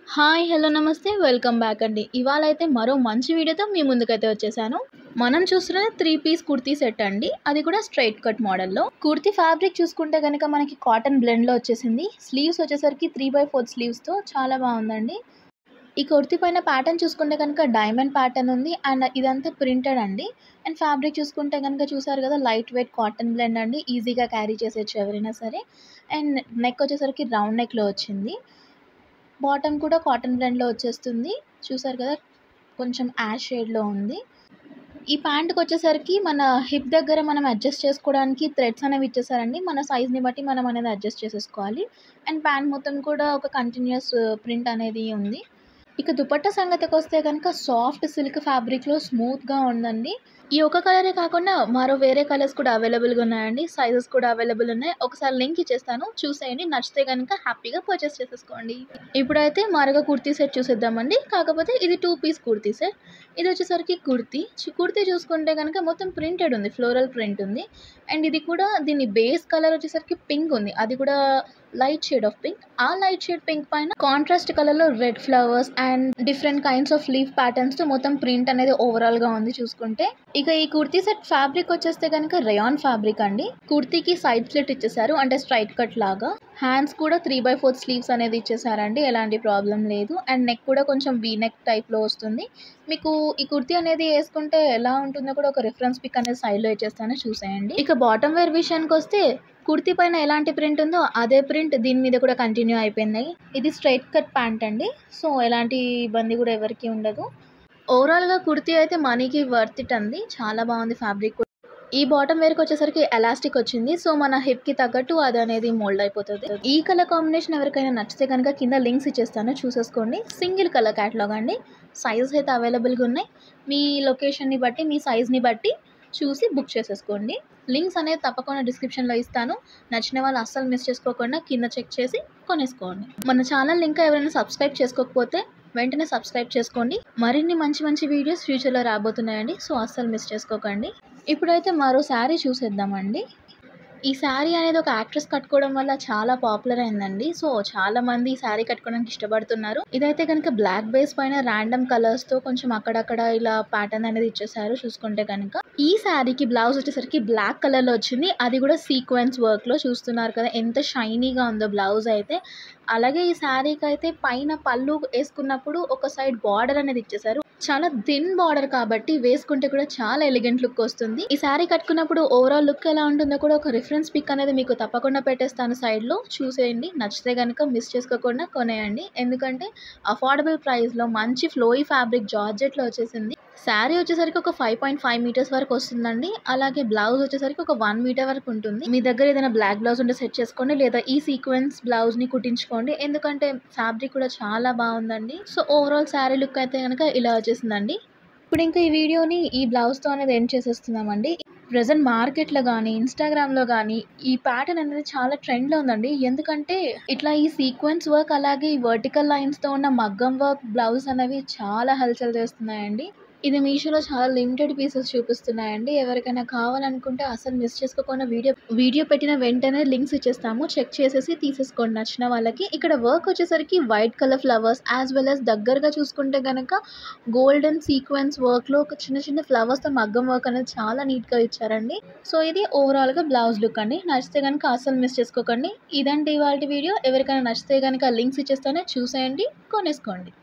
Hi! Hello! నమస్తే. Welcome back అండి. ఇవాళైతే మరో మంచి వీడియోతో మీ ముందుకైతే వచ్చేసాను. మనం చూస్తున్నది 3 పీస్ కుర్తీ సెట్ అండి. అది కూడా స్ట్రెయిట్ కట్ మోడల్‌లో. కుర్తీ ఫ్యాబ్రిక్ చూసుకుంటే గనక మనకి కాటన్ బ్లెండ్‌లో వచ్చేసింది. స్లీవ్స్ వచ్చేసరికి 3/4 స్లీవ్స్‌తో చాలా బాగుందండి. ఈ కుర్తీ పైన ప్యాటర్న్ చూసుకుంటే కనుక డైమండ్ ప్యాటర్న్ ఉంది. అండ్ ఇదంతా ప్రింటెడ్ అండి. అండ్ ఫ్యాబ్రిక్ చూసుకుంటే గనుక చూసారు కదా, లైట్ వెయిట్ కాటన్ బ్లెండ్ అండి. ఈజీగా క్యారీ చేసేయొచ్చు ఎవరైనా సరే. అండ్ నెక్ వచ్చేసరికి రౌండ్ నెక్‌లో వచ్చింది. బాటమ్ కూడా కాటన్ బ్లెండ్‌లో వచ్చేస్తుంది. చూసారు కదా, కొంచెం యాష్ షేడ్‌లో ఉంది. ఈ ప్యాంట్‌కొచ్చేసరికి మన హిప్ దగ్గర మనం అడ్జస్ట్ చేసుకోవడానికి థ్రెడ్స్ అనేవి ఇచ్చేసారండి. మన సైజ్‌ని బట్టి మనం అనేది అడ్జస్ట్ చేసేసుకోవాలి. అండ్ ప్యాంట్ మొత్తం కూడా ఒక కంటిన్యూయస్ ప్రింట్ అనేది ఉంది. ఇక దుపట్టా సంగతికొస్తే గనక సాఫ్ట్ సిల్క్ ఫ్యాబ్రిక్‌లో స్మూత్‌గా ఉందండి. ఈ ఒక కలరే కాకుండా మరో వేరే కలర్స్ కూడా అవైలబుల్‌గా ఉన్నాయండి. సైజెస్ కూడా అవైలబుల్ ఉన్నాయి. ఒకసారి లింక్ ఇచ్చేస్తాను, చూసేయండి. నచ్చితే గనక హ్యాపీగా పర్చేస్ చేసేసుకోండి. ఇప్పుడైతే మరొక కుర్తీ సెట్ చూసేద్దామండి. కాకపోతే ఇది 2 పీస్ కుర్తీ సెట్. ఇదొచ్చేసరికి కుర్తీ చూసుకుంటే గనక మొత్తం ప్రింటెడ్ ఉంది. ఫ్లోరల్ ప్రింట్ ఉంది. అండ్ ఇది కూడా దీని బేస్ కలర్ వచ్చేసరికి పింక్ ఉంది. అది కూడా లైట్ షేడ్ ఆఫ్ పింక్. ఆ లైట్ షేడ్ పింక్ పైన కాంట్రాస్ట్ కలర్‌లో red flowers and different kinds of leaf ప్యాటర్న్స్‌తో మొత్తం ప్రింట్ అనేది ఓవరాల్‌గా ఉంది చూసుకుంటే. ఇక ఈ కుర్తీ సెట్ ఫ్యాబ్రిక్ వచ్చేస్తే గనక రేయాన్ ఫ్యాబ్రిక్ అండి. కుర్తీకి సైడ్ స్లిట్ ఇచ్చేసారు, అంటే స్ట్రైట్ కట్ లాగా. హ్యాండ్స్ కూడా 3/4 స్లీవ్స్ అనేది ఇచ్చేసారండి. ఎలాంటి ప్రాబ్లం లేదు. అండ్ నెక్ కూడా కొంచెం వీ నెక్ టైప్‌లో వస్తుంది. మీకు ఈ కుర్తీ అనేది వేసుకుంటే ఎలా ఉంటుందో కూడా ఒక రిఫరెన్స్ పిక్ అనేది సైడ్‌లో ఇచ్చేస్తాను, చూసేయండి. ఇక బాటమ్ వేర్ విషయానికొస్తే కుర్తీ పైన ఎలాంటి ప్రింట్ ఉందో అదే ప్రింట్ దీని మీద కూడా కంటిన్యూ అయిపోయింది. ఇది స్ట్రైట్ కట్ ప్యాంట్ అండి. సో ఎలాంటి ఇబ్బంది కూడా ఎవరికీ ఉండదు. ఓవరాల్‌గా కుర్తీ అయితే మనీకి వర్త్ ఇట్ అండి. చాలా బాగుంది ఫ్యాబ్రిక్ కూడా. ఈ బాటమ్ వేర్‌కి వచ్చేసరికి ఎలాస్టిక్ వచ్చింది. సో మన హిప్‌కి తగ్గట్టు అది అనేది మోల్డ్ అయిపోతది. ఈ కలర్ కాంబినేషన్ ఎవరికైనా నచ్చితే కనుక కింద లింక్స్ ఇచ్చేస్తాను, చూసేసుకోండి. సింగిల్ కలర్ క్యాటలాగ్ అండి. సైజెస్ అయితే అవైలబుల్‌గా ఉన్నాయి. మీ లొకేషన్‌ని బట్టి, మీ సైజ్‌ని బట్టి చూసి బుక్ చేసేసుకోండి. లింక్స్ అనేది తప్పకుండా డిస్క్రిప్షన్‌లో ఇస్తాను. నచ్చిన వాళ్ళు అస్సలు మిస్ చేసుకోకుండా కింద చెక్ చేసి కొనేసుకోండి. మన ఛానల్‌ని ఇంకా ఎవరైనా సబ్స్క్రైబ్ చేసుకోకపోతే వెంటనే సబ్స్క్రైబ్ చేసుకోండి. మరిన్ని మంచి మంచి వీడియోస్ ఫ్యూచర్‌లో రాబోతున్నాయండి. సో అస్సలు మిస్ చేసుకోకండి. ఇప్పుడైతే మరో శారీ చూసేద్దామండి. ఈ శారీ అనేది ఒక యాక్ట్రెస్ కట్టుకోవడం వల్ల చాలా పాపులర్ అయిందండి. సో చాలామంది ఈ శారీ కట్టుకోవడానికి ఇష్టపడుతున్నారు. ఇదైతే కనుక బ్లాక్ బేస్ పైన ర్యాండమ్ కలర్స్‌తో కొంచెం అక్కడక్కడ ఇలా ప్యాటర్న్ అనేది ఇచ్చేసారు చూసుకుంటే కనుక. ఈ శారీకి బ్లౌజ్ వచ్చేసరికి బ్లాక్ కలర్‌లో వచ్చింది. అది కూడా సీక్వెన్స్ వర్క్‌లో. చూస్తున్నారు కదా ఎంత షైనీగా ఉందో బ్లౌజ్ అయితే. అలాగే ఈ శారీకి అయితే పైన పళ్ళు వేసుకున్నప్పుడు ఒక సైడ్ బార్డర్ అనేది ఇచ్చేసారు. చాలా థిన్ బార్డర్ కాబట్టి వేసుకుంటే కూడా చాలా ఎలిగెంట్ లుక్ వస్తుంది. ఈ శారీ కట్టుకున్నప్పుడు ఓవరాల్ లుక్ ఎలా ఉంటుందో కూడా ఒక రిఫరెన్స్ పిక్ అనేది మీకు తప్పకుండా పెట్టేస్తాను సైడ్‌లో, చూసేయండి. నచ్చితే కనుక మిస్ చేసుకోకుండా కొనేయండి. ఎందుకంటే అఫోర్డబుల్ ప్రైస్‌లో మంచి ఫ్లోయీ ఫ్యాబ్రిక్ జార్జెట్‌లో వచ్చేసింది. శారీ వచ్చేసరికి ఒక 5.5 మీటర్స్ వరకు వస్తుందండి. అలాగే బ్లౌజ్ వచ్చేసరికి ఒక 1 మీటర్ వరకు ఉంటుంది. మీ దగ్గర ఏదైనా బ్లాక్ బ్లౌజ్ ఉంటే సెట్ చేసుకోండి, లేదా ఈ సీక్వెన్స్ బ్లౌజ్‌ని కుట్టించుకోండి. ఎందుకంటే ఫ్యాబ్రిక్ కూడా చాలా బాగుందండి. సో ఓవరాల్ శారీ లుక్ అయితే కనుక ఇలా వచ్చేసిందండి. ఇప్పుడు ఇంకా ఈ వీడియోని ఈ బ్లౌజ్‌తో అనేది ఎండ్ చేసేస్తున్నామండి. ప్రెజెంట్ మార్కెట్‌లో గానీ, ఇన్‌స్టాగ్రామ్‌లో గానీ ఈ ప్యాటర్న్ అనేది చాలా ట్రెండ్‌లో ఉందండి. ఎందుకంటే ఇట్లా ఈ సీక్వెన్స్ వర్క్ అలాగే ఈ వర్టికల్ లైన్స్‌తో ఉన్న మగ్గం వర్క్ బ్లౌజ్ అనేవి చాలా హల్చల్ చేస్తున్నాయండి. ఇది మీషోలో చాలా లిమిటెడ్ పీసెస్ చూపిస్తున్నాయండి. ఎవరికైనా కావాలనుకుంటే అసలు మిస్ చేసుకోకుండా వీడియో పెట్టిన వెంటనే లింక్స్ ఇచ్చేస్తాము. చెక్ చేసేసి తీసేసుకోండి నచ్చిన వాళ్ళకి. ఇక్కడ వర్క్ వచ్చేసరికి white colour flowers as well as దగ్గరగా చూసుకుంటే గనక గోల్డెన్ సీక్వెన్స్ వర్క్‌లో ఒక చిన్న చిన్న ఫ్లవర్స్‌తో మగ్గం వర్క్ అనేది చాలా నీట్‌గా ఇచ్చారండి. సో ఇది ఓవరాల్‌గా బ్లౌజ్ లుక్ అండి. నచ్చితే గనక అస్సలు మిస్ చేసుకోకండి. ఇదండి ఇవాల్టి వీడియో. ఎవరికైనా నచ్చితే గనక లింక్స్ ఇచ్చేస్తాను, చూసేయండి, కొనేసుకోండి.